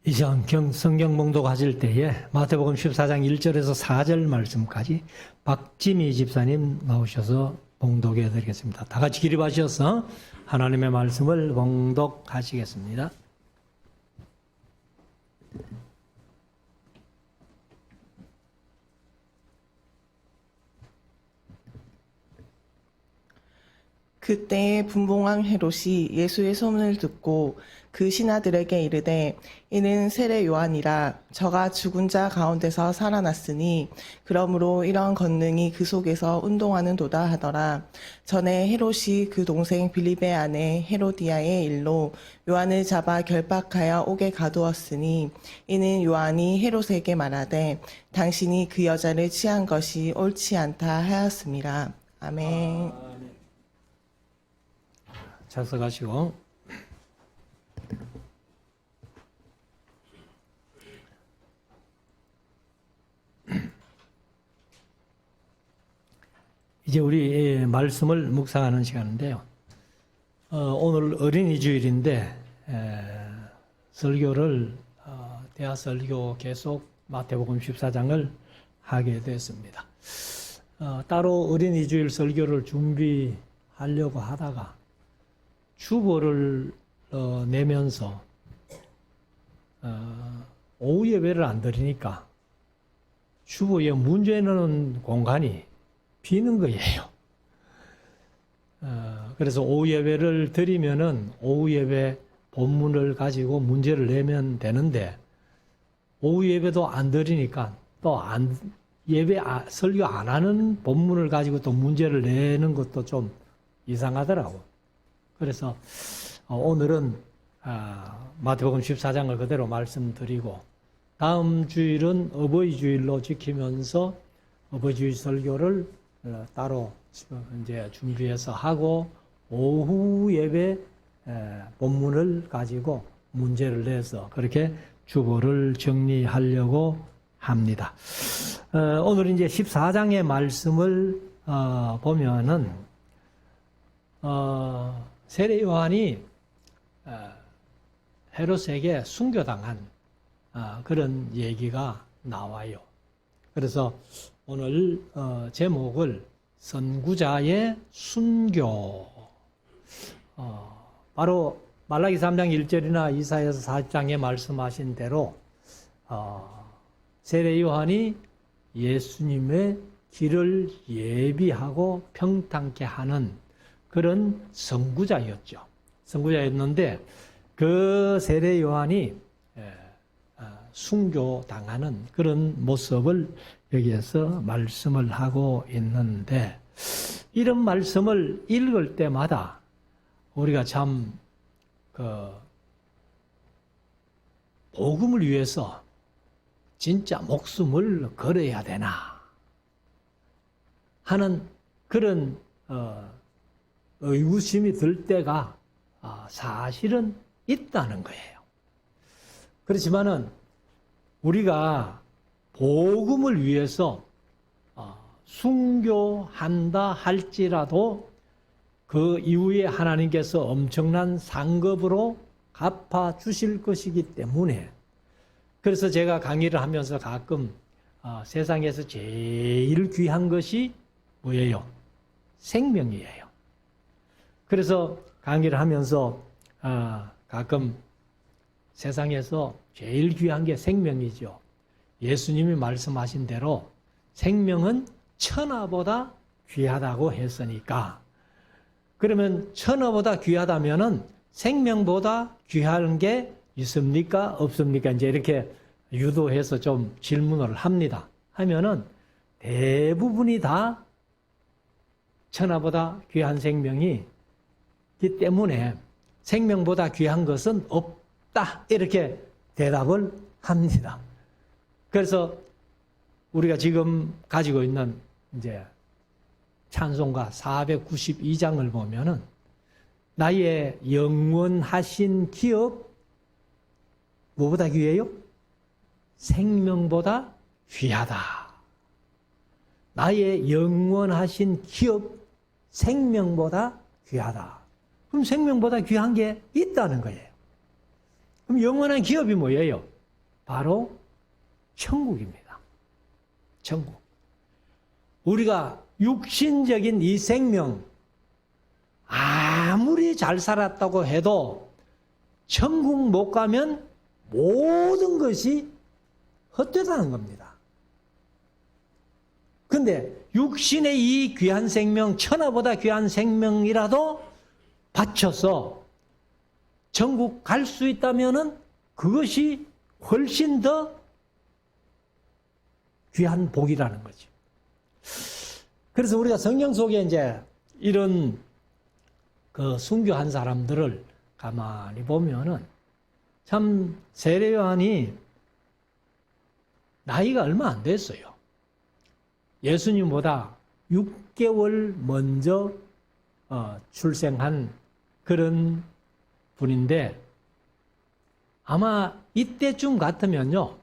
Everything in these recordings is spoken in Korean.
이전 성경 봉독하실 때에 마태복음 14장 1절에서 4절 말씀까지 박지미 집사님 나오셔서 봉독해 드리겠습니다. 다 같이 기립하셔서 하나님의 말씀을 봉독하시겠습니다. 그때에 분봉왕 헤롯이 예수의 소문을 듣고 그 신하들에게 이르되 이는 세례 요한이라 저가 죽은 자 가운데서 살아났으니 그러므로 이런 권능이 그 속에서 운동하는도다 하더라. 전에 헤롯이 그 동생 빌립의 아내 헤로디아의 일로 요한을 잡아 결박하여 옥에 가두었으니 이는 요한이 헤롯에게 말하되 당신이 그 여자를 취한 것이 옳지 않다 하였습니다. 아멘. 작성하시고 이제 우리 말씀을 묵상하는 시간인데요. 오늘 어린이 주일인데 설교를 대하 설교 계속 마태복음 14장을 하게 됐습니다. 따로 어린이 주일 설교를 준비하려고 하다가 주보를 내면서 오후 예배를 안 드리니까 주보에 문제 넣는 공간이 비는 거예요. 그래서 오후 예배를 드리면은 오후 예배 본문을 가지고 문제를 내면 되는데 오후 예배도 안 드리니까 또 설교 안 하는 본문을 가지고 또 문제를 내는 것도 좀 이상하더라고. 그래서 오늘은 마태복음 14장을 그대로 말씀드리고 다음 주일은 어버이 주일로 지키면서 어버이 주일 설교를 따로 이제 준비해서 하고 오후 예배 본문을 가지고 문제를 내서 그렇게 주보를 정리하려고 합니다. 오늘 이제 14장의 말씀을 보면은 세례 요한이 헤롯에게 순교당한 그런 얘기가 나와요. 그래서 오늘 제목을 선구자의 순교, 바로 말라기 3장 1절이나 이사야서 40장에 말씀하신 대로 세례 요한이 예수님의 길을 예비하고 평탄케 하는 그런 선구자였죠. 선구자였는데 그 세례 요한이 순교당하는 그런 모습을 여기에서 말씀을 하고 있는데 이런 말씀을 읽을 때마다 우리가 참 복음을 위해서 진짜 목숨을 걸어야 되나 하는 그런 의구심이 들 때가 사실은 있다는 거예요. 그렇지만은 우리가 복음을 위해서 순교한다 할지라도 그 이후에 하나님께서 엄청난 상급으로 갚아 주실 것이기 때문에 그래서 제가 강의를 하면서 가끔 세상에서 제일 귀한 것이 뭐예요? 생명이에요. 그래서 강의를 하면서 가끔 세상에서 제일 귀한 게 생명이죠. 예수님이 말씀하신 대로 생명은 천하보다 귀하다고 했으니까 그러면 천하보다 귀하다면은 생명보다 귀한 게 있습니까? 없습니까? 이제 이렇게 유도해서 좀 질문을 합니다. 하면은 대부분이 다 천하보다 귀한 생명이기 때문에 생명보다 귀한 것은 없다. 이렇게 대답을 합니다. 그래서 우리가 지금 가지고 있는 이제 찬송가 492장을 보면은 나의 영원하신 기업 뭐보다 귀해요? 생명보다 귀하다. 나의 영원하신 기업 생명보다 귀하다. 그럼 생명보다 귀한 게 있다는 거예요. 그럼 영원한 기업이 뭐예요? 바로 천국입니다. 천국. 우리가 육신적인 이 생명 아무리 잘 살았다고 해도 천국 못 가면 모든 것이 헛되다는 겁니다. 근데 육신의 이 귀한 생명, 천하보다 귀한 생명이라도 바쳐서 천국 갈 수 있다면은 그것이 훨씬 더 귀한 복이라는 거죠. 그래서 우리가 성경 속에 이제 이런 그 순교한 사람들을 가만히 보면은 참 세례 요한이 나이가 얼마 안 됐어요. 예수님보다 6개월 먼저 출생한 그런 분인데 아마 이때쯤 같으면요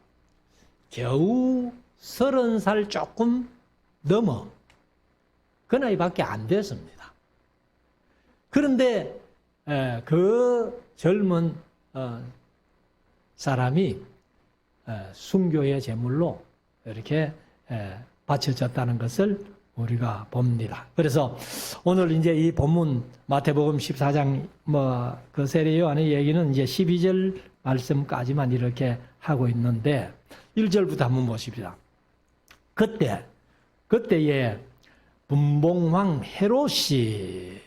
겨우 30살 조금 넘어 그 나이밖에 안 됐습니다. 그런데 그 젊은 사람이 순교의 제물로 이렇게 바쳐졌다는 것을 우리가 봅니다. 그래서 오늘 이제 이 본문 마태복음 14장 그 세례 요한의 얘기는 이제 12절 말씀까지만 이렇게 하고 있는데 1절부터 한번 보십시다. 그때에 분봉왕 헤롯이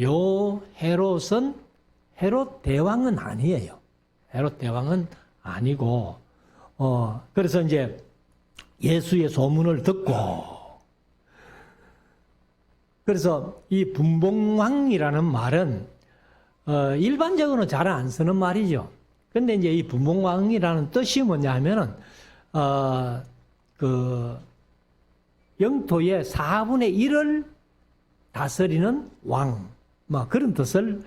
요 헤롯은 헤롯 대왕은 아니에요. 헤롯 대왕은 아니고 그래서 이제 예수의 소문을 듣고 그래서 이 분봉왕이라는 말은 일반적으로는 잘 안 쓰는 말이죠. 근데 이제 이 분봉왕이라는 뜻이 뭐냐면은 그 영토의 4분의 1을 다스리는 왕, 뭐 그런 뜻을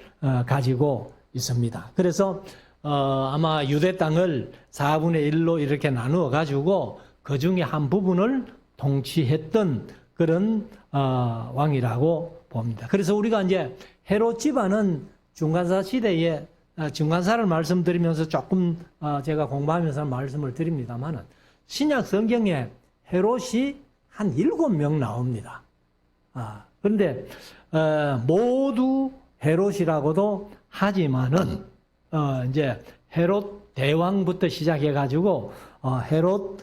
가지고 있습니다. 그래서 아마 유대 땅을 4분의 1로 이렇게 나누어 가지고 그 중에 한 부분을 통치했던 그런 왕이라고 봅니다. 그래서 우리가 이제 헤롯 집안은 중간사 시대에 중간사를 말씀드리면서 조금 제가 공부하면서 말씀을 드립니다만은 신약 성경에 헤롯이 한 7명 나옵니다. 그런데 모두 헤롯이라고도 하지만은 이제 헤롯 대왕부터 시작해 가지고 헤롯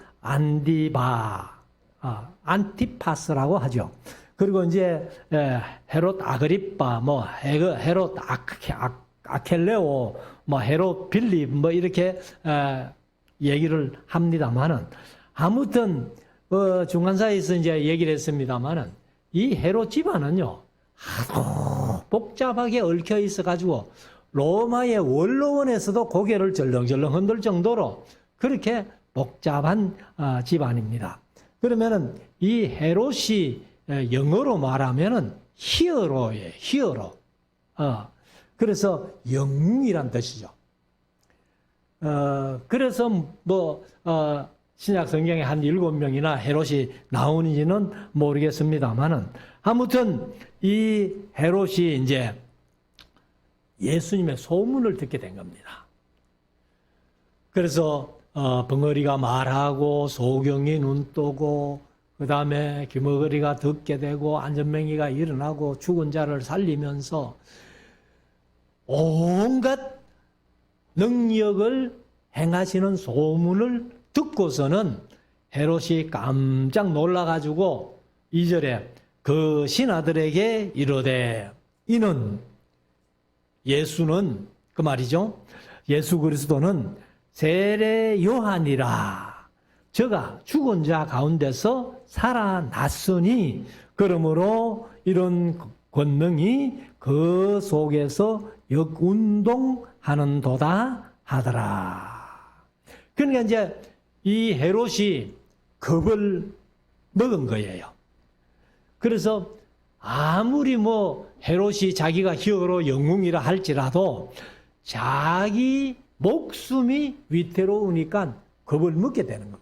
안티파스라고 하죠. 그리고 이제 헤롯 아그리빠, 헤롯 아켈레오, 헤롯 빌립, 이렇게 얘기를 합니다만은 아무튼 중간사에서 이제 얘기를 했습니다만은 이 헤롯 집안은요 하도 복잡하게 얽혀 있어 가지고 로마의 원로원에서도 고개를 절렁절렁 흔들 정도로 그렇게 복잡한 집안입니다. 그러면은 이 헤롯이 영어로 말하면은 히어로예요. 히어로. 그래서 영웅이란 뜻이죠. 그래서 신약 성경에 한 7명이나 헤롯이 나오는지는 모르겠습니다만은 아무튼 이 헤롯이 이제 예수님의 소문을 듣게 된 겁니다. 그래서 벙어리가 말하고 소경이 눈 뜨고 그 다음에 귀머거리가 듣게 되고 안전맹이가 일어나고 죽은 자를 살리면서 온갖 능력을 행하시는 소문을 듣고서는 헤롯이 깜짝 놀라가지고 2절에 그 신하들에게 이르되 이는 예수는 그 말이죠. 예수 그리스도는 세례 요한이라 저가 죽은 자 가운데서 살아났으니 그러므로 이런 권능이 그 속에서 역운동하는도다 하더라. 그러니까 이제 이 헤롯이 겁을 먹은 거예요. 그래서 아무리 헤롯이 자기가 히어로 영웅이라 할지라도 자기 목숨이 위태로우니까 겁을 먹게 되는 겁니다.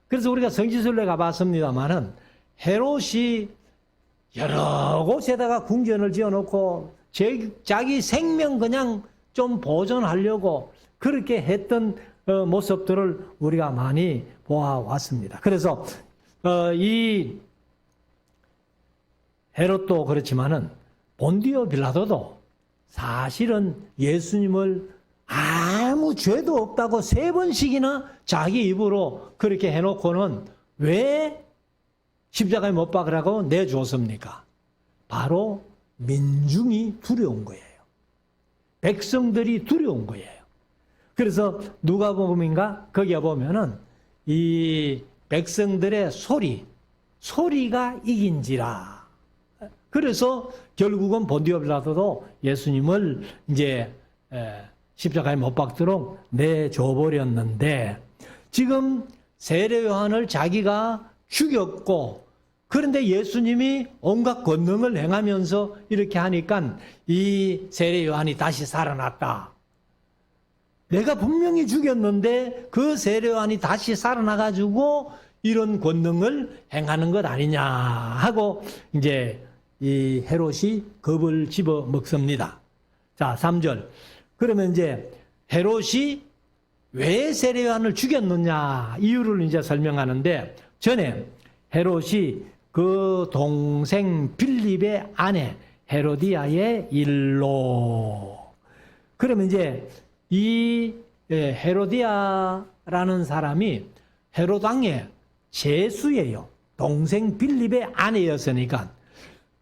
그래서 우리가 성지순례 가봤습니다만은 헤롯이 여러 곳에다가 궁전을 지어놓고 자기 생명 그냥 좀 보존하려고 그렇게 했던 모습들을 우리가 많이 보아왔습니다. 그래서 이 헤롯도 그렇지만은 본디오 빌라도도 사실은 예수님을 아무 죄도 없다고 3번씩이나 자기 입으로 그렇게 해놓고는 왜 십자가에 못 박으라고 내주었습니까? 바로 민중이 두려운 거예요. 백성들이 두려운 거예요. 그래서 누가복음인가 거기에 보면은 이 백성들의 소리가 이긴지라. 그래서 결국은 본디오 빌라도도 예수님을 이제 십자가에 못 박도록 내줘 버렸는데, 지금 세례 요한을 자기가 죽였고, 그런데 예수님이 온갖 권능을 행하면서 이렇게 하니까 이 세례 요한이 다시 살아났다. 내가 분명히 죽였는데 그 세례 요한이 다시 살아나가지고 이런 권능을 행하는 것 아니냐 하고 이제 이 헤롯이 겁을 집어 먹습니다. 자, 3절. 그러면 이제 헤롯이 왜 세례 요한을 죽였느냐 이유를 이제 설명하는데, 전에 헤롯이 그 동생 빌립의 아내 헤로디아의 일로. 그러면 이제 이 헤로디아라는 사람이 헤롯 왕의 제수예요. 동생 빌립의 아내였으니까.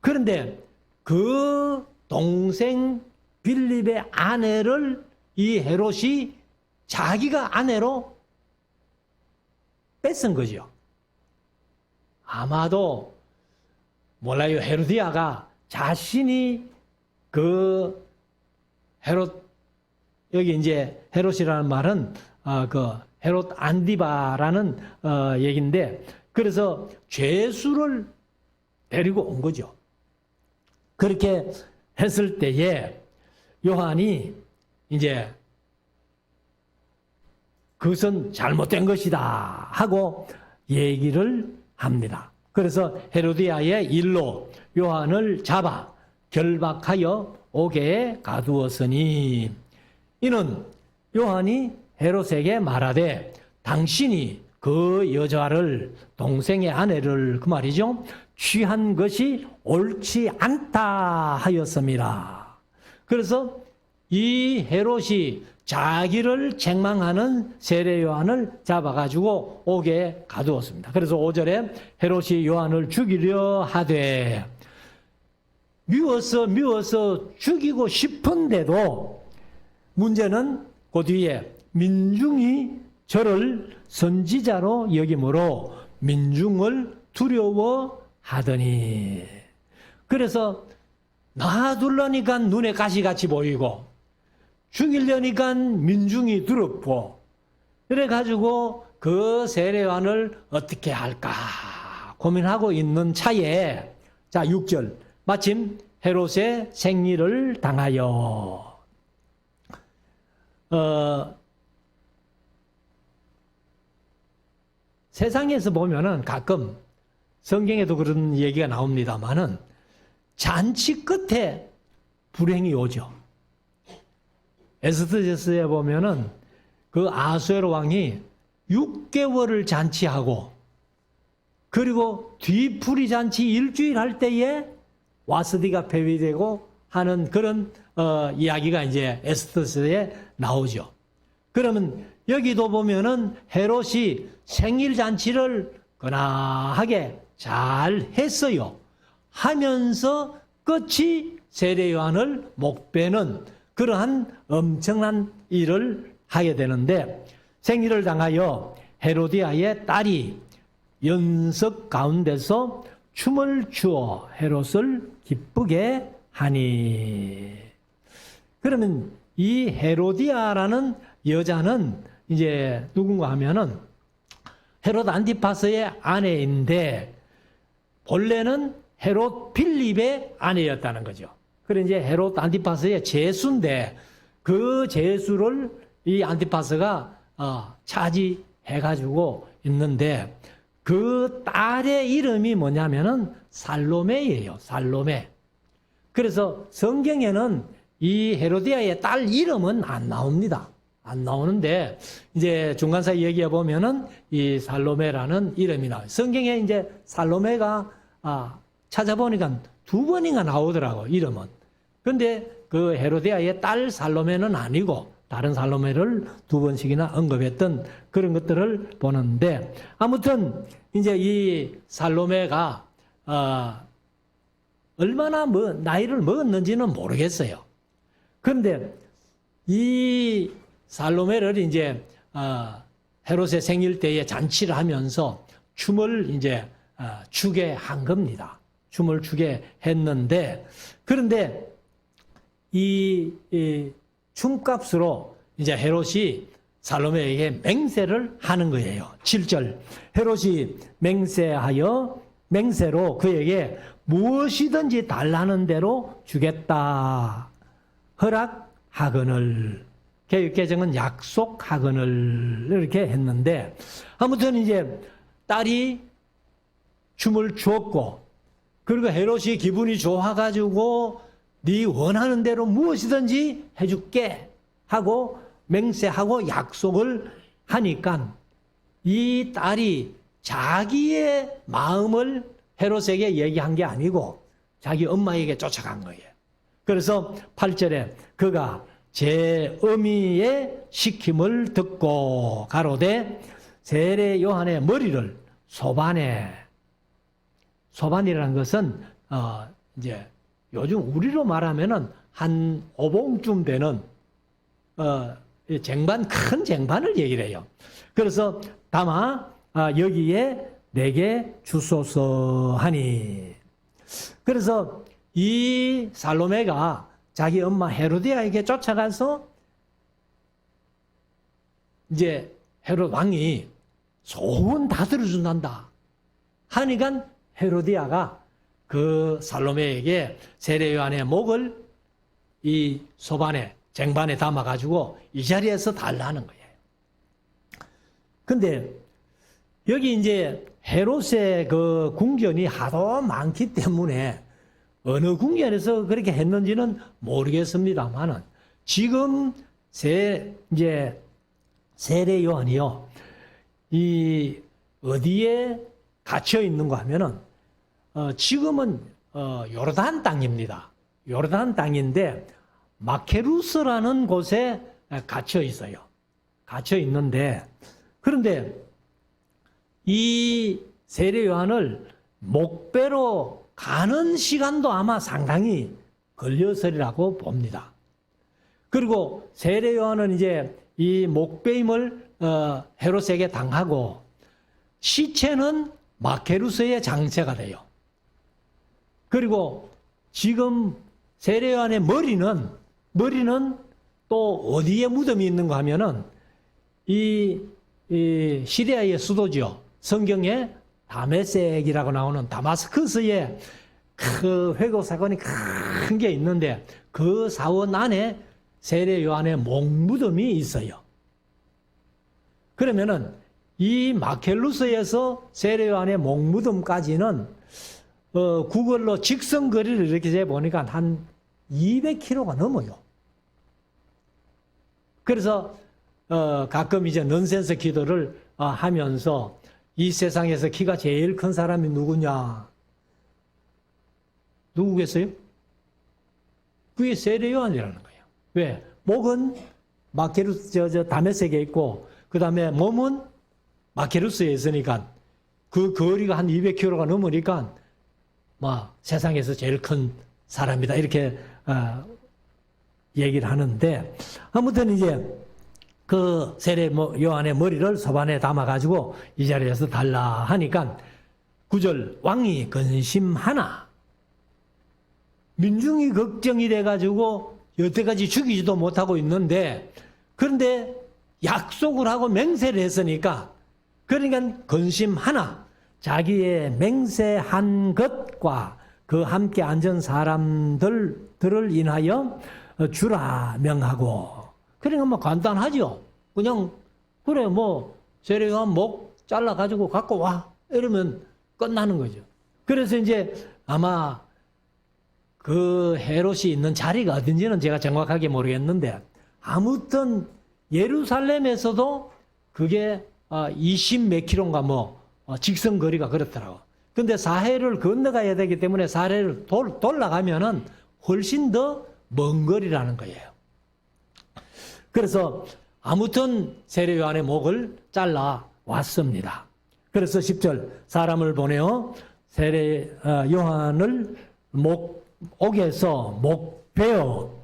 그런데 그 동생 빌립의 아내를 이 헤롯이 자기가 아내로 뺏은 거죠. 아마도 몰라요. 헤로디아가 자신이 그 헤롯, 여기 이제 헤롯이라는 말은 그 헤롯 안디바라는 얘기인데, 그래서 죄수를 데리고 온 거죠. 그렇게 했을 때에 요한이 이제 그것은 잘못된 것이다 하고 얘기를 합니다. 그래서 헤로디아의 일로 요한을 잡아 결박하여 옥에 가두었으니, 이는 요한이 헤롯에게 말하되 당신이 그 여자를, 동생의 아내를 그 말이죠, 취한 것이 옳지 않다 하였습니다. 그래서 이 헤롯이 자기를 책망하는 세례 요한을 잡아가지고 옥에 가두었습니다. 그래서 5절에 헤롯이 요한을 죽이려 하되, 미워서 죽이고 싶은데도 문제는 그 뒤에 민중이 저를 선지자로 여김으로 민중을 두려워하더니, 그래서 놔둘라니까 눈에 가시같이 보이고 죽이려니까 민중이 두렵고, 그래가지고 그 세례요한을 어떻게 할까 고민하고 있는 차에, 자 6절, 마침 헤롯의 생리를 당하여 세상에서 보면은 가끔 성경에도 그런 얘기가 나옵니다만은 잔치 끝에 불행이 오죠. 에스더서에 보면은 그 아수에로 왕이 6개월을 잔치하고, 그리고 뒤풀이 잔치 일주일 할 때에 와스디가 폐위되고 하는 그런 이야기가 이제 에스더서에 나오죠. 그러면 여기도 보면은 헤롯이 생일 잔치를 거나하게 잘 했어요. 하면서 끝이 세례 요한을 목베는 그러한 엄청난 일을 하게 되는데, 생일을 당하여 헤로디아의 딸이 연석 가운데서 춤을 추어 헤롯을 기쁘게 하니. 그러면 이 헤로디아라는 여자는 이제 누군가 하면은 헤롯 안티파스의 아내인데, 본래는 헤롯 필립의 아내였다는 거죠. 그래 이제 헤롯 안티파스의 제수인데, 그 제수를 이 안티파스가 차지해가지고 있는데, 그 딸의 이름이 뭐냐면은 살로메예요. 살로메. 그래서 성경에는 이 헤로디아의 딸 이름은 안 나옵니다. 안 나오는데 이제 중간사에 얘기해 보면은 이 살로메라는 이름이 나와요. 성경에 이제 살로메가 찾아보니까 2번인가 나오더라고 이름은. 근데 그 헤로디아의 딸 살로메는 아니고 다른 살로메를 2번씩이나 언급했던 그런 것들을 보는데 아무튼 이제 이 살로메가 얼마나 나이를 먹었는지는 모르겠어요. 그런데 이 살로메를 이제 헤롯의 생일 때에 잔치를 하면서 춤을 이제 추게 한 겁니다. 춤을 추게 했는데 그런데 이 춤값으로 이제 헤롯이 살로메에게 맹세를 하는 거예요. 7절 헤롯이 맹세로 그에게 무엇이든지 달라는 대로 주겠다. 허락하거늘. 개역개정은 약속하거늘 이렇게 했는데 아무튼 이제 딸이 춤을 추었고 그리고 헤롯이 기분이 좋아가지고 네 원하는 대로 무엇이든지 해줄게 하고 맹세하고 약속을 하니까 이 딸이 자기의 마음을 헤롯에게 얘기한 게 아니고 자기 엄마에게 쫓아간 거예요. 그래서 8절에 그가 제 어미의 시킴을 듣고 가로되 세례 요한의 머리를 소반이라는 것은 이제 요즘 우리로 말하면은 한 5봉쯤 되는 큰 쟁반을 얘기를 해요. 그래서 담아 여기에 내게 주소서 하니. 그래서 이 살로메가 자기 엄마 헤로디아에게 쫓아가서 이제 헤롯 왕이 소원 다 들어준단다 하니까 헤로디아가 그 살로메에게 세례 요한의 목을 이 소반에 쟁반에 담아가지고 이 자리에서 달라는 거예요. 근데 여기 이제 헤롯의 그 궁전이 하도 많기 때문에 어느 궁전에서 그렇게 했는지는 모르겠습니다만은 지금 이제 세례 요한이요 이 어디에 갇혀 있는가 하면은 지금은 요르단 땅입니다. 요르단 땅인데 마케루스라는 곳에 갇혀 있어요. 갇혀 있는데 그런데 이 세례 요한을 목배로 가는 시간도 아마 상당히 걸렸으리라고 봅니다. 그리고 세례 요한은 이제 이 목배임을 헤롯에게 당하고 시체는 마케루스의 장세가 돼요. 그리고 지금 세례 요한의 머리는 또 어디에 무덤이 있는가 하면은 이 시리아의 수도죠. 성경에 다메섹이라고 나오는 다마스커스에 그 회고 사건이 큰 게 있는데 그 사원 안에 세례 요한의 목무덤이 있어요. 그러면은 이 마켈루스에서 세례 요한의 목무덤까지는 구글로 직선 거리를 이렇게 재보니까 한 200km가 넘어요. 그래서 가끔 이제 넌센스 기도를 하면서 이 세상에서 키가 제일 큰 사람이 누구냐? 누구겠어요? 그게 세례 요한이라는 거예요. 왜? 목은 마케루스 다메섹에 있고 그 다음에 몸은 마케루스에 있으니까 그 거리가 한 200km가 넘으니까 막 세상에서 제일 큰 사람이다 이렇게 얘기를 하는데 아무튼 이제 그 세례 요한의 머리를 소반에 담아가지고 이 자리에서 달라 하니까 9절 왕이 근심하나 민중이 걱정이 돼가지고 여태까지 죽이지도 못하고 있는데 그런데 약속을 하고 맹세를 했으니까 그러니까 근심하나 자기의 맹세한 것과 그 함께 앉은 사람들을 인하여 주라 명하고 그러니까 뭐 간단하죠. 그냥 그래 뭐 세례 요한 목 잘라가지고 갖고 와 이러면 끝나는 거죠. 그래서 이제 아마 그 헤롯이 있는 자리가 어딘지는 제가 정확하게 모르겠는데 아무튼 예루살렘에서도 그게 20 몇 킬로인가 직선 거리가 그렇더라고. 근데 사해를 건너가야 되기 때문에 사해를 돌아가면은 훨씬 더 먼 거리라는 거예요. 그래서 아무튼 세례 요한의 목을 잘라 왔습니다. 그래서 10절 사람을 보내어 세례 요한을 옥에서 목베어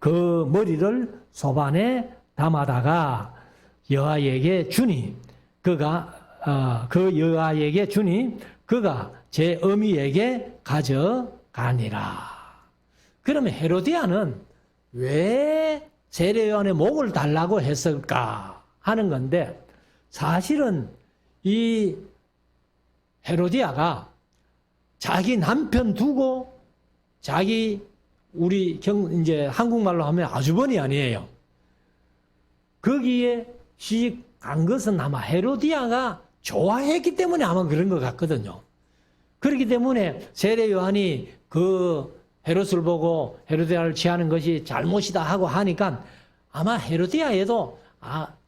그 머리를 소반에 담아다가 여아에게 주니 그가 그 여아에게 주니 그가 제 어미에게 가져가니라. 그러면 헤로디아는 왜 세례 요한의 목을 달라고 했을까 하는 건데, 사실은 이 헤로디아가 자기 남편 두고 자기 우리 이제 한국말로 하면 아주버니 아니에요. 거기에 시집 간 것은 아마 헤로디아가 좋아했기 때문에 아마 그런 것 같거든요. 그렇기 때문에 세례 요한이 그 헤롯을 보고 헤로디아를 취하는 것이 잘못이다 하고 하니까 아마 헤로디아에도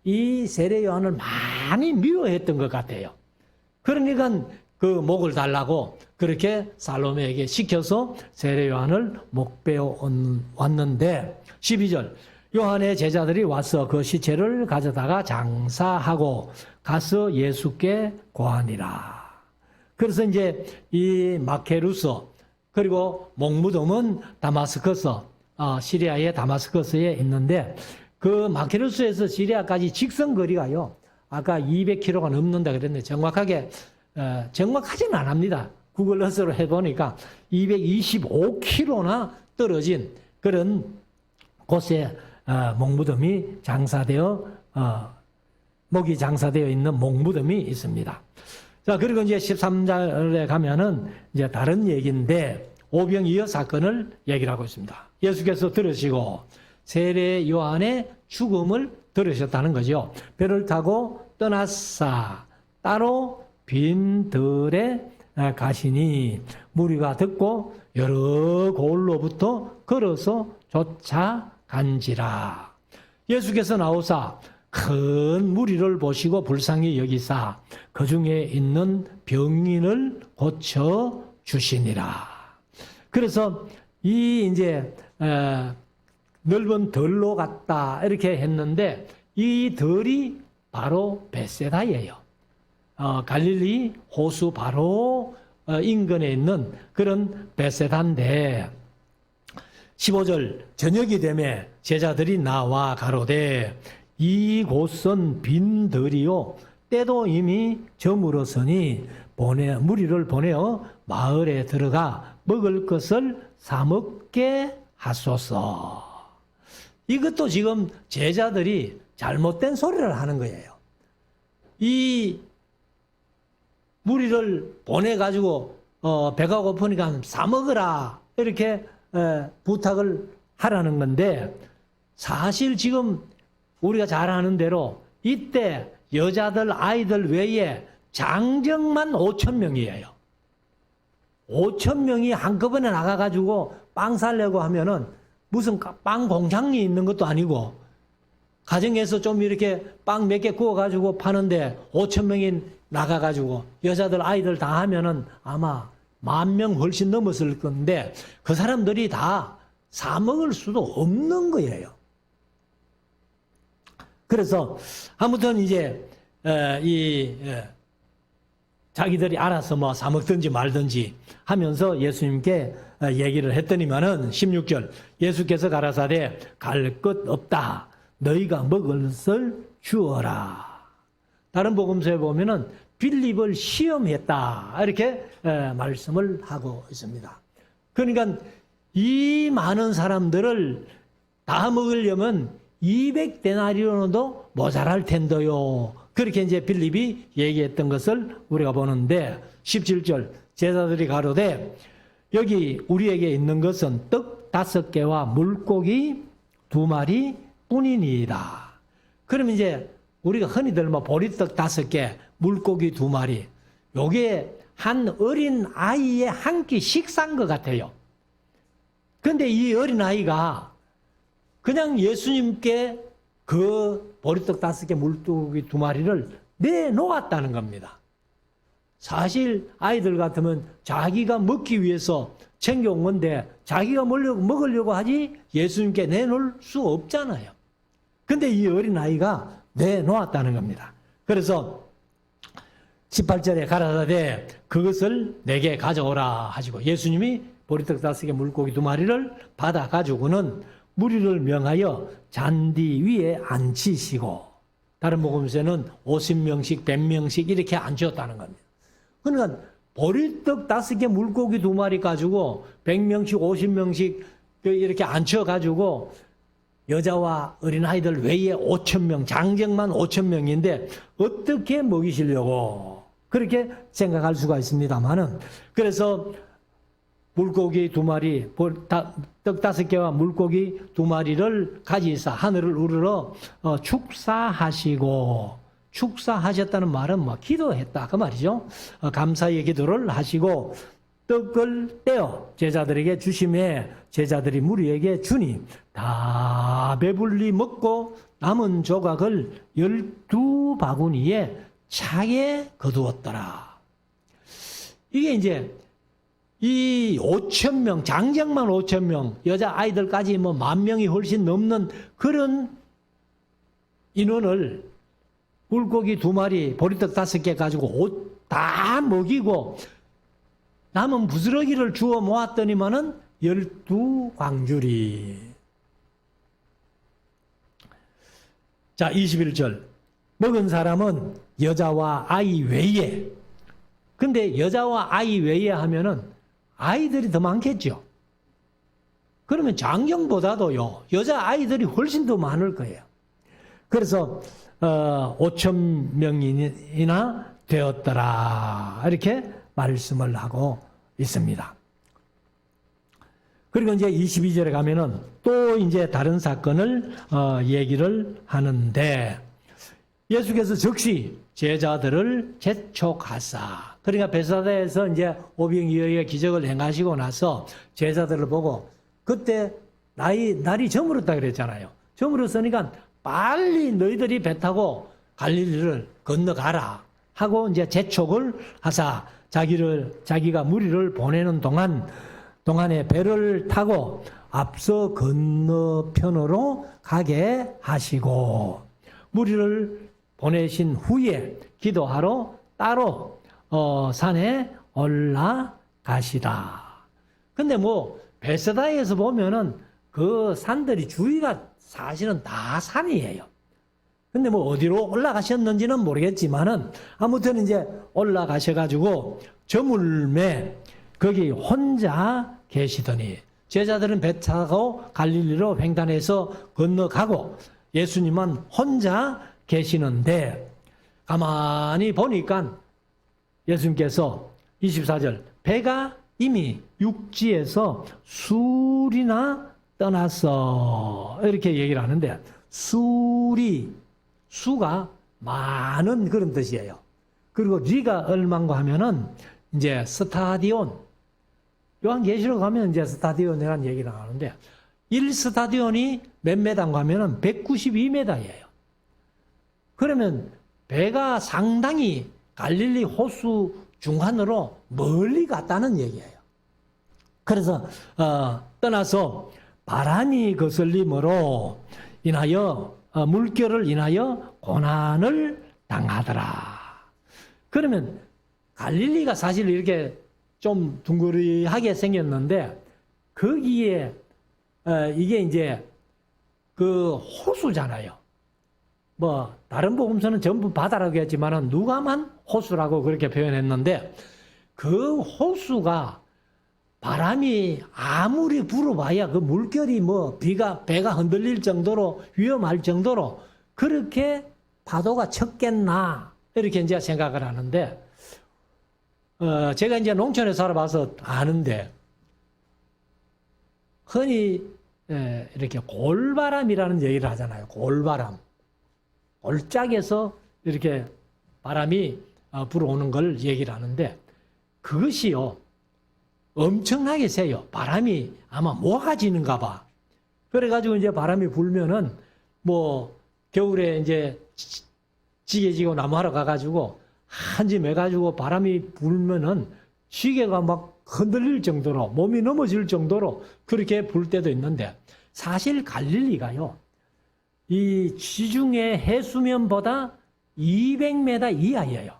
이 세례 요한을 많이 미워했던 것 같아요. 그러니까 그 목을 달라고 그렇게 살로메에게 시켜서 세례 요한을 목베어 왔는데 12절 요한의 제자들이 와서 그 시체를 가져다가 장사하고 가서 예수께 고하니라. 그래서 이제 이 마케루스 그리고 목무덤은 다마스커스, 시리아의 다마스커스에 있는데 그 마케루스에서 시리아까지 직선 거리가요. 아까 200km가 넘는다 그랬는데 정확하지는 않습니다. 구글 어스로 해보니까 225km나 떨어진 그런 곳에 목무덤이 장사되어 목이 장사되어 있는 목무덤이 있습니다. 자, 그리고 이제 13절에 가면은 이제 다른 얘기인데 오병이어 사건을 얘기를 하고 있습니다. 예수께서 들으시고 세례 요한의 죽음을 들으셨다는 거죠. 배를 타고 떠났사 따로 빈 들에 가시니 무리가 듣고 여러 곳로부터 걸어서 쫓아간지라. 예수께서 나오사 큰 무리를 보시고 불쌍히 여기사 그 중에 있는 병인을 고쳐 주시니라. 그래서 이 이제 넓은 들로 갔다 이렇게 했는데 이 들이 바로 베세다예요. 갈릴리 호수 바로 인근에 있는 그런 베세다인데 15절 저녁이 되매 제자들이 나와 가로되 이곳은 빈 들이요 때도 이미 저물었으니 무리를 보내어 마을에 들어가 먹을 것을 사 먹게 하소서. 이것도 지금 제자들이 잘못된 소리를 하는 거예요. 이 무리를 보내가지고 배가 고프니까 사 먹으라 이렇게 부탁을 하라는 건데 사실 지금 우리가 잘 아는 대로 이때 여자들 아이들 외에 장정만 5,000명이에요. 5,000명이 한꺼번에 나가가지고 빵 살려고 하면은 무슨 빵 공장이 있는 것도 아니고 가정에서 좀 이렇게 빵 몇 개 구워가지고 파는데 5,000명이 나가가지고 여자들 아이들 다 하면은 아마 10,000명 훨씬 넘었을 건데 그 사람들이 다 사 먹을 수도 없는 거예요. 그래서 아무튼 이제 자기들이 알아서 뭐 사 먹든지 말든지 하면서 예수님께 얘기를 했더니만은 16절 예수께서 가라사대 갈 것 없다. 너희가 먹을 것을 주어라. 다른 복음서에 보면은 빌립을 시험했다. 이렇게 말씀을 하고 있습니다. 그러니까 이 많은 사람들을 다 먹으려면 200데나리온도 모자랄 텐데요. 그렇게 이제 빌립이 얘기했던 것을 우리가 보는데 17절 제자들이 가로되 여기 우리에게 있는 것은 떡 5개와 물고기 2마리 뿐이니이다. 그러면 이제 우리가 흔히들 뭐 보리떡 5개, 물고기 2마리 요게 한 어린 아이의 한 끼 식사인 것 같아요. 그런데 이 어린 아이가 그냥 예수님께 그 보리떡 5개 물고기 2마리를 내놓았다는 겁니다. 사실 아이들 같으면 자기가 먹기 위해서 챙겨온 건데 자기가 먹으려고 하지 예수님께 내놓을 수 없잖아요. 근데 이 어린아이가 내놓았다는 겁니다. 그래서 18절에 가라사대 그것을 내게 가져오라 하시고 예수님이 보리떡 5개 물고기 2마리를 받아 가지고는 무리를 명하여 잔디 위에 앉히시고, 다른 복음서에는 50명씩 100명씩 이렇게 앉혔다는 겁니다. 그러니까 보리떡 5개 물고기 2마리 가지고 100명씩 50명씩 이렇게 앉혀가지고 여자와 어린아이들 외에 5,000명, 장정만 5,000명인데 어떻게 먹이시려고 그렇게 생각할 수가 있습니다만은, 그래서 물고기 2마리, 떡 5개와 물고기 2마리를 가지사 하늘을 우러러 축사하시고, 축사하셨다는 말은 뭐 기도했다 그 말이죠. 감사의 기도를 하시고 떡을 떼어 제자들에게 주심에 제자들이 무리에게 주니 다 배불리 먹고 남은 조각을 12바구니에 차게 거두었더라. 이게 이제 이 5,000명, 장정만 5,000명, 여자 아이들까지 뭐 10,000명이 훨씬 넘는 그런 인원을 물고기 2마리, 보리떡 5개 가지고 옷 다 먹이고 남은 부스러기를 주워 모았더니만은 12광주리. 자, 21절. 먹은 사람은 여자와 아이 외에. 근데 여자와 아이 외에 하면은 아이들이 더 많겠죠. 그러면 장정보다도요, 여자 아이들이 훨씬 더 많을 거예요. 그래서 5,000명이나 되었더라 이렇게 말씀을 하고 있습니다. 그리고 이제 22절에 가면은 또 이제 다른 사건을 얘기를 하는데, 예수께서 즉시 제자들을 재촉하사, 그러니까 베사다에서 이제 오병이어의 기적을 행하시고 나서 제자들을 보고, 그때 날이 저물었다 그랬잖아요. 저물었으니까 빨리 너희들이 배 타고 갈릴리를 건너가라 하고 이제 재촉을 하사 자기가 무리를 보내는 동안에 배를 타고 앞서 건너편으로 가게 하시고, 무리를 보내신 후에 기도하러 따로 산에 올라가시다. 근데 뭐 베세다에서 보면은 그 산들이 주위가 사실은 다 산이에요. 근데 뭐 어디로 올라가셨는지는 모르겠지만은 아무튼 이제 올라가셔가지고 저물매 거기 혼자 계시더니, 제자들은 배 타고 갈릴리로 횡단해서 건너가고 예수님은 혼자 계시는데, 가만히 보니까 예수님께서 24절 배가 이미 육지에서 술이나 떠났어 이렇게 얘기를 하는데, 수가 많은 그런 뜻이에요. 그리고 리가 얼마인가 하면은 이제 스타디온, 요한계시록 가면 이제 스타디온이라는 얘기를 하는데 1스타디온이 몇 메다인가 하면은 192m예요. 그러면 배가 상당히 갈릴리 호수 중간으로 멀리 갔다는 얘기예요. 그래서 떠나서 바람이 거슬림으로 인하여 물결을 인하여 고난을 당하더라. 그러면 갈릴리가 사실 이렇게 좀 둥그리하게 생겼는데 거기에 이게 이제 그 호수잖아요. 뭐 다른 복음서는 전부 바다라고 했지만은 누가만 호수라고 그렇게 표현했는데, 그 호수가 바람이 아무리 불어봐야 그 물결이 뭐 배가 흔들릴 정도로 위험할 정도로 그렇게 파도가 쳤겠나 이렇게 이제 생각을 하는데, 제가 이제 농촌에 살아봐서 아는데, 흔히 이렇게 골바람이라는 얘기를 하잖아요. 골바람. 골짜기에서 이렇게 바람이 불어오는 걸 얘기를 하는데, 그것이요 엄청나게 세요. 바람이 아마 모아지는가 봐. 그래가지고 이제 바람이 불면은 뭐 겨울에 이제 찌개 지고 나무하러 가가지고 한지 매가지고 바람이 불면은 시계가 막 흔들릴 정도로 몸이 넘어질 정도로 그렇게 불 때도 있는데 사실 갈릴리가요. 이 지중해 해수면보다 200m 이하예요.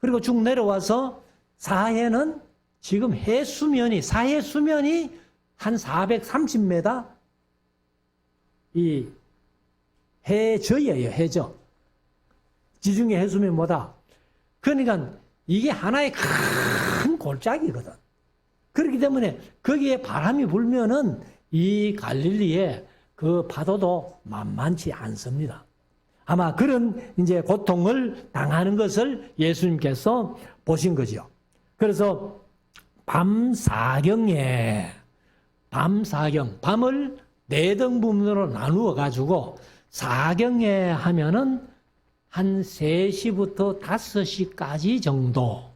그리고 쭉 내려와서 사해는 지금 사해 수면이 한 430m 이 해저예요, 해저. 지중해 해수면보다. 그러니까 이게 하나의 큰 골짜기거든. 그렇기 때문에 거기에 바람이 불면은 이 갈릴리에 그 파도도 만만치 않습니다. 아마 그런 이제 고통을 당하는 것을 예수님께서 보신 거죠. 그래서 밤사경에 밤을 네 등분으로 나누어 가지고 사경에 하면은 한 3시부터 5시까지 정도.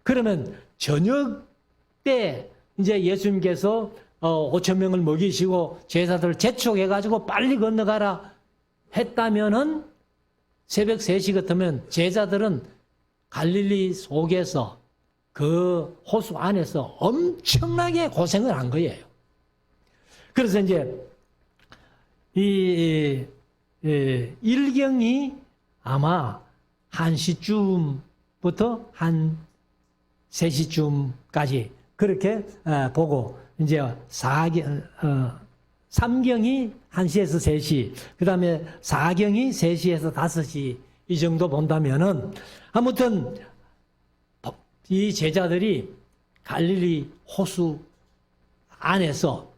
그러면 저녁 때 이제 예수님께서 5천 명을 먹이시고 제자들을 재촉해 가지고 빨리 건너가라 했다면은 새벽 3시 같으면 제자들은 갈릴리 속에서 그 호수 안에서 엄청나게 고생을 한 거예요. 그래서 이제 이 일경이 아마 1시쯤부터 한 3시쯤까지 그렇게 보고 이제 3경이 1시에서 3시, 그 다음에 4경이 3시에서 5시 이 정도 본다면은 아무튼 이 제자들이 갈릴리 호수 안에서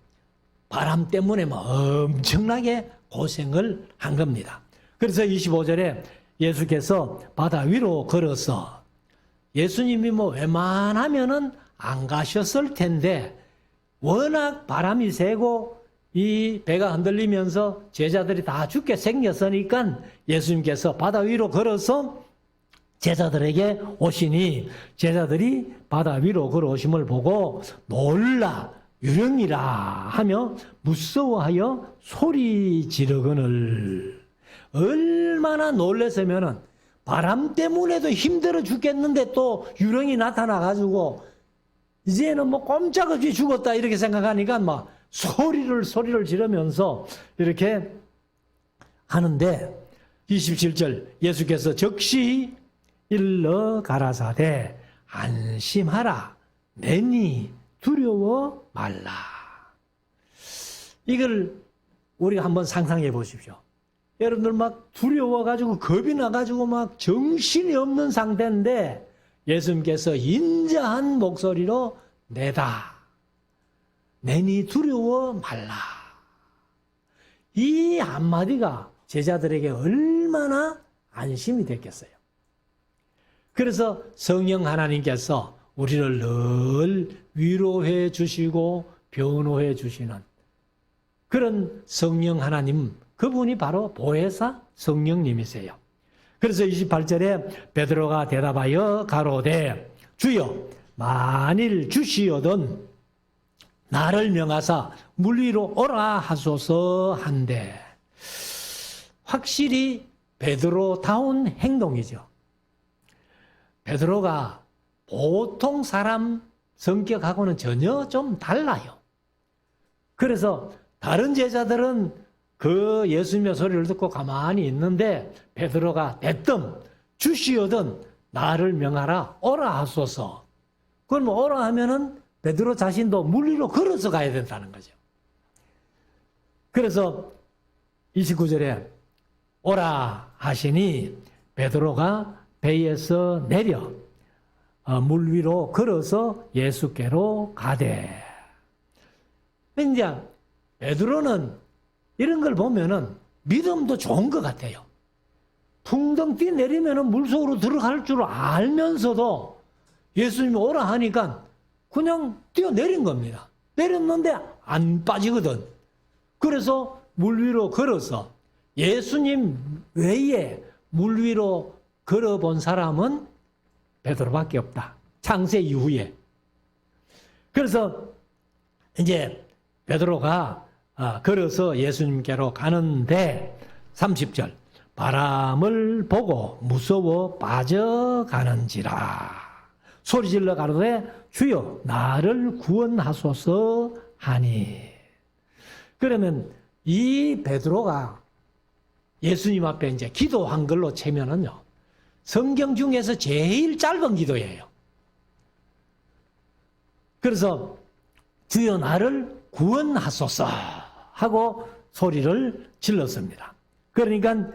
바람 때문에 뭐 엄청나게 고생을 한 겁니다. 그래서 25절에 예수께서 바다 위로 걸어서 예수님이 뭐 웬만하면은 안 가셨을 텐데 워낙 바람이 세고 이 배가 흔들리면서 제자들이 다 죽게 생겼으니까 예수님께서 바다 위로 걸어서 제자들에게 오시니 제자들이 바다 위로 걸어오심을 보고 놀라 유령이라 하며 무서워하여 소리 지르거늘. 얼마나 놀랬으면은 바람 때문에도 힘들어 죽겠는데 또 유령이 나타나가지고 이제는 뭐 꼼짝없이 죽었다 이렇게 생각하니까 막 소리를 지르면서 이렇게 하는데 27절 예수께서 적시 일러 가라사대 안심하라 내니 두려워 말라. 이걸 우리가 한번 상상해 보십시오. 여러분들 막 두려워가지고 겁이 나가지고 막 정신이 없는 상태인데 예수님께서 인자한 목소리로 내다. 내니 두려워 말라. 이 한마디가 제자들에게 얼마나 안심이 됐겠어요. 그래서 성령 하나님께서 우리를 늘 위로해 주시고 변호해 주시는 그런 성령 하나님, 그분이 바로 보혜사 성령님이세요. 그래서 28절에 베드로가 대답하여 가로되 주여 만일 주시어든 나를 명하사 물 위로 오라 하소서 한데, 확실히 베드로다운 행동이죠. 베드로가 보통 사람 성격하고는 전혀 좀 달라요. 그래서 다른 제자들은 그 예수님의 소리를 듣고 가만히 있는데 베드로가 대뜸 주시어든 나를 명하라 오라 하소서. 그럼 오라 하면은 베드로 자신도 물 위로 걸어서 가야 된다는 거죠. 그래서 29절에 오라 하시니 베드로가 배에서 내려 물 위로 걸어서 예수께로 가되. 이제 베드로는 이런 걸 보면은 믿음도 좋은 것 같아요. 풍덩 뛰내리면은 물속으로 들어갈 줄 알면서도 예수님이 오라 하니까 그냥 뛰어내린 겁니다. 내렸는데 안 빠지거든. 그래서 물 위로 걸어서 예수님 외에 물 위로 걸어본 사람은 베드로밖에 없다. 창세 이후에. 그래서 이제 베드로가 걸어서 예수님께로 가는데 30절. 바람을 보고 무서워 빠져가는지라. 소리질러 가로되 주여 나를 구원하소서 하니. 그러면 이 베드로가 예수님 앞에 이제 기도한 걸로 채면은요, 성경 중에서 제일 짧은 기도예요. 그래서 주여 나를 구원하소서 하고 소리를 질렀습니다. 그러니까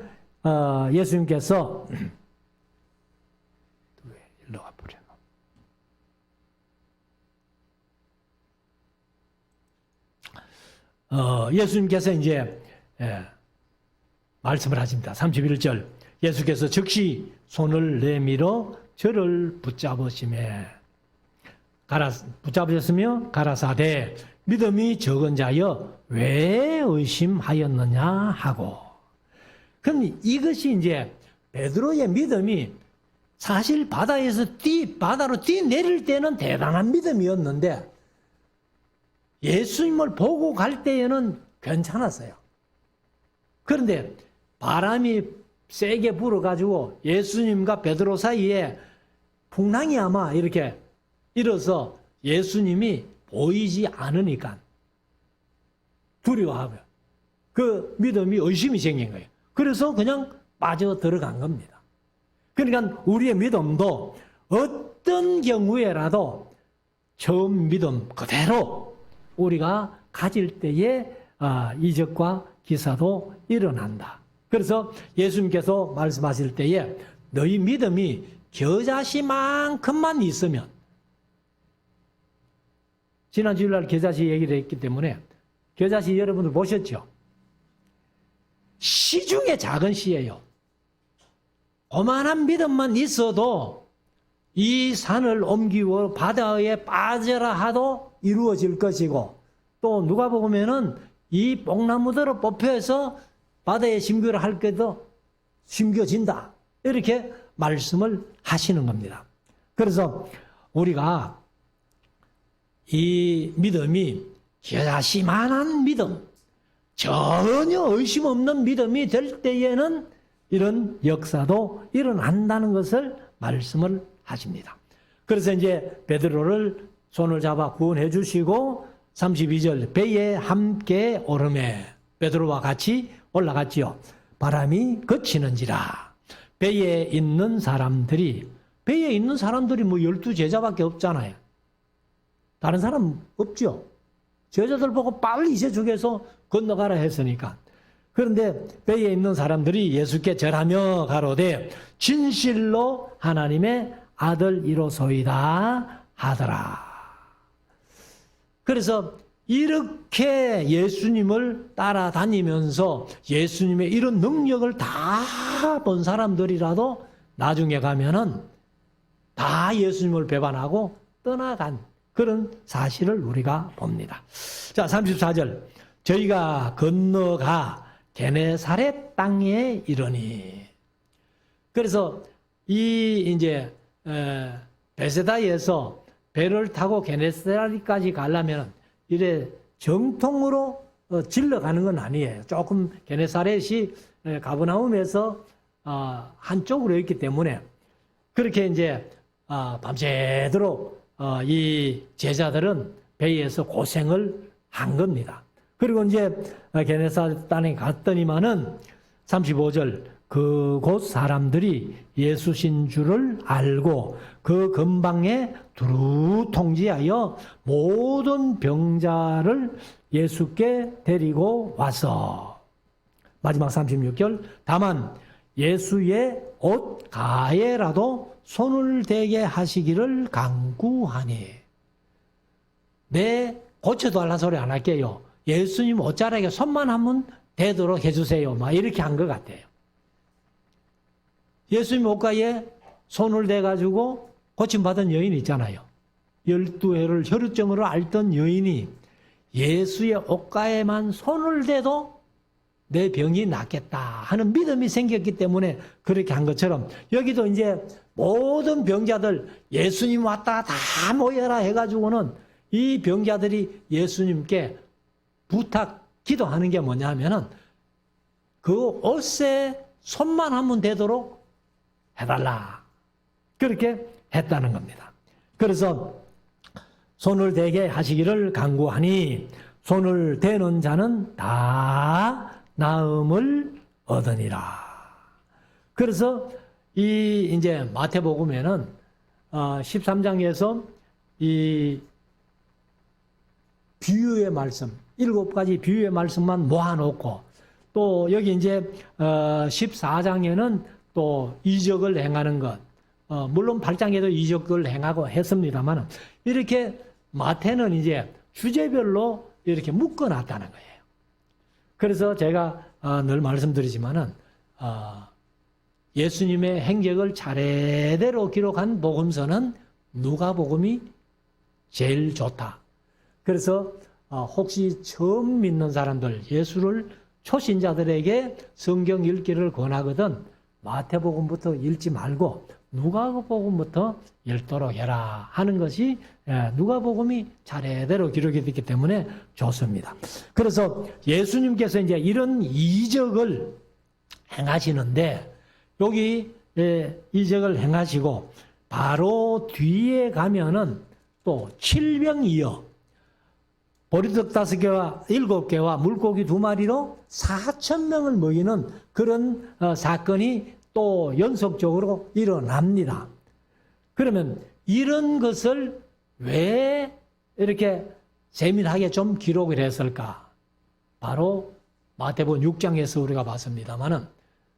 예수님께서 왜 일로 와버려? 예수님께서 이제 말씀을 하십니다. 31절. 예수께서 즉시 손을 내밀어 저를 붙잡으셨으며 가라사대 믿음이 적은 자여 왜 의심하였느냐 하고. 그럼 이것이 이제 베드로의 믿음이 사실 바다로 뛰내릴 때는 대단한 믿음이었는데 예수님을 보고 갈 때에는 괜찮았어요. 그런데 바람이 세게 불어가지고 예수님과 베드로 사이에 풍랑이 아마 이렇게 일어서 예수님이 보이지 않으니까 두려워하고요. 그 믿음이 의심이 생긴 거예요. 그래서 그냥 빠져 들어간 겁니다. 그러니까 우리의 믿음도 어떤 경우에라도 처음 믿음 그대로 우리가 가질 때에 이적과 기사도 일어난다. 그래서 예수님께서 말씀하실 때에 너희 믿음이 겨자씨만큼만 있으면, 지난 주일날 겨자씨 얘기를 했기 때문에 겨자씨 여러분들 보셨죠? 씨 중에 작은 씨예요. 오만한 믿음만 있어도 이 산을 옮기고 바다에 빠져라 하도 이루어질 것이고, 또 누가 보면은 이 뽕나무대로 뽑혀서 바다에 심기를 할 때도 심겨진다. 이렇게 말씀을 하시는 겁니다. 그래서 우리가 이 믿음이 겨자씨만한 믿음, 전혀 의심 없는 믿음이 될 때에는 이런 역사도 일어난다는 것을 말씀을 하십니다. 그래서 이제 베드로를 손을 잡아 구원해 주시고 32절 배에 함께 오르매 베드로와 같이 올라갔지요. 바람이 그치는지라. 배에 있는 사람들이 뭐 12제자밖에 없잖아요. 다른 사람 없죠. 제자들 보고 빨리 이제 저기서 건너가라 했으니까. 그런데 배에 있는 사람들이 예수께 절하며 가로되 진실로 하나님의 아들이로소이다 하더라. 그래서 이렇게 예수님을 따라다니면서 예수님의 이런 능력을 다 본 사람들이라도 나중에 가면은 다 예수님을 배반하고 떠나간 그런 사실을 우리가 봅니다. 자, 34절. 저희가 건너가 게네사렛 땅에 이르니. 그래서 이제 베세다에서 배를 타고 게네사렛까지 가려면 이래 정통으로 질러가는 건 아니에요. 조금 게네사렛이 가버나움에서 한쪽으로 있기 때문에 그렇게 이제 밤새도록 이 제자들은 배에서 고생을 한 겁니다. 그리고 이제 게네사렛 땅에 갔더니만은 35절 그곳 사람들이 예수신 줄을 알고 그 근방에 두루 통지하여 모든 병자를 예수께 데리고 와서 마지막 36절 다만 예수의 옷 가에라도 손을 대게 하시기를 간구하니. 내 고쳐달라는 소리 안 할게요. 예수님 옷자락에 손만 한번 대도록 해주세요. 막 이렇게 한 것 같아요. 예수님 옷가에 손을 대가지고 고침받은 여인이 있잖아요. 12해를 혈루증으로 앓던 여인이 예수의 옷가에만 손을 대도 내 병이 낫겠다 하는 믿음이 생겼기 때문에 그렇게 한 것처럼 여기도 이제 모든 병자들 예수님 왔다 다 모여라 해가지고는 이 병자들이 예수님께 부탁 기도하는 게 뭐냐면은 그 옷에 손만 하면 되도록 해달라. 그렇게 했다는 겁니다. 그래서 손을 대게 하시기를 간구하니 손을 대는 자는 다 나음을 얻으니라. 그래서 이 이제 마태복음에는 13장에서 이 비유의 말씀, 7가지 비유의 말씀만 모아놓고 또 여기 이제 14장에는 또 이적을 행하는 것, 물론 8장에도 이적을 행하고 했습니다만 이렇게 마태는 이제 주제별로 이렇게 묶어놨다는 거예요. 그래서 제가 늘 말씀드리지만은 예수님의 행적을 차례대로 기록한 복음서는 누가복음이 제일 좋다. 그래서 혹시 처음 믿는 사람들, 예수를 초신자들에게 성경 읽기를 권하거든 마태복음부터 읽지 말고 누가복음부터 읽도록 해라 하는 것이 누가복음이 차례대로 기록이 됐기 때문에 좋습니다. 그래서 예수님께서 이제 이런 이적을 행하시는데 여기 이적을 행하시고 바로 뒤에 가면은 또 7병이어 보리떡 5개와 7개와 물고기 2마리로 4,000명을 먹이는 그런 사건이 또 연속적으로 일어납니다. 그러면 이런 것을 왜 이렇게 세밀하게 좀 기록을 했을까? 바로 마태복음 6장에서 우리가 봤습니다마는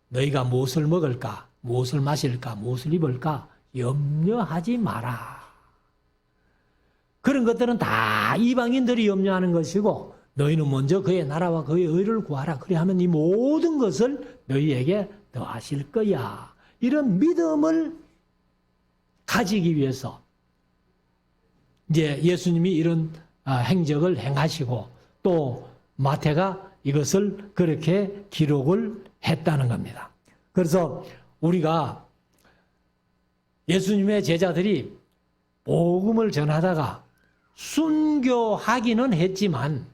너희가 무엇을 먹을까? 무엇을 마실까? 무엇을 입을까? 염려하지 마라. 그런 것들은 다 이방인들이 염려하는 것이고 너희는 먼저 그의 나라와 그의 의를 구하라. 그래 하면 이 모든 것을 너희에게 더하실 거야. 이런 믿음을 가지기 위해서 이제 예수님이 이런 행적을 행하시고 또 마태가 이것을 그렇게 기록을 했다는 겁니다. 그래서 우리가 예수님의 제자들이 복음을 전하다가 순교하기는 했지만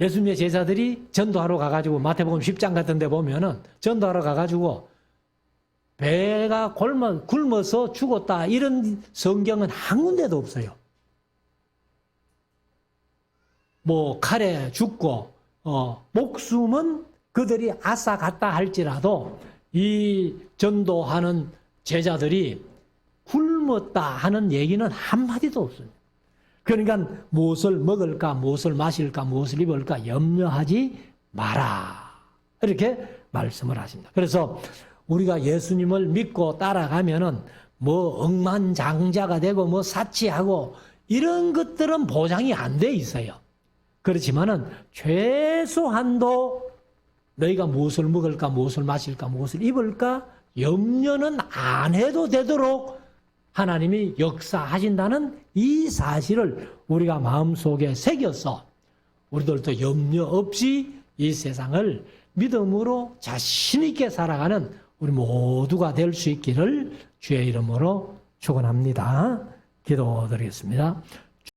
예수님의 제자들이 전도하러 가가지고 마태복음 10장 같은 데 보면은 전도하러 가가지고 배가 굶어서 죽었다 이런 성경은 한 군데도 없어요. 뭐 칼에 죽고 목숨은 그들이 앗아갔다 할지라도 이 전도하는 제자들이 굶었다 하는 얘기는 한마디도 없습니다. 그러니까 무엇을 먹을까, 무엇을 마실까, 무엇을 입을까 염려하지 마라. 이렇게 말씀을 하십니다. 그래서 우리가 예수님을 믿고 따라가면은 뭐 억만장자가 되고 뭐 사치하고 이런 것들은 보장이 안 돼 있어요. 그렇지만은 최소한도 너희가 무엇을 먹을까, 무엇을 마실까, 무엇을 입을까 염려는 안 해도 되도록 하나님이 역사하신다는 이 사실을 우리가 마음속에 새겨서 우리들도 염려 없이 이 세상을 믿음으로 자신 있게 살아가는 우리 모두가 될 수 있기를 주의 이름으로 축원합니다. 기도드리겠습니다.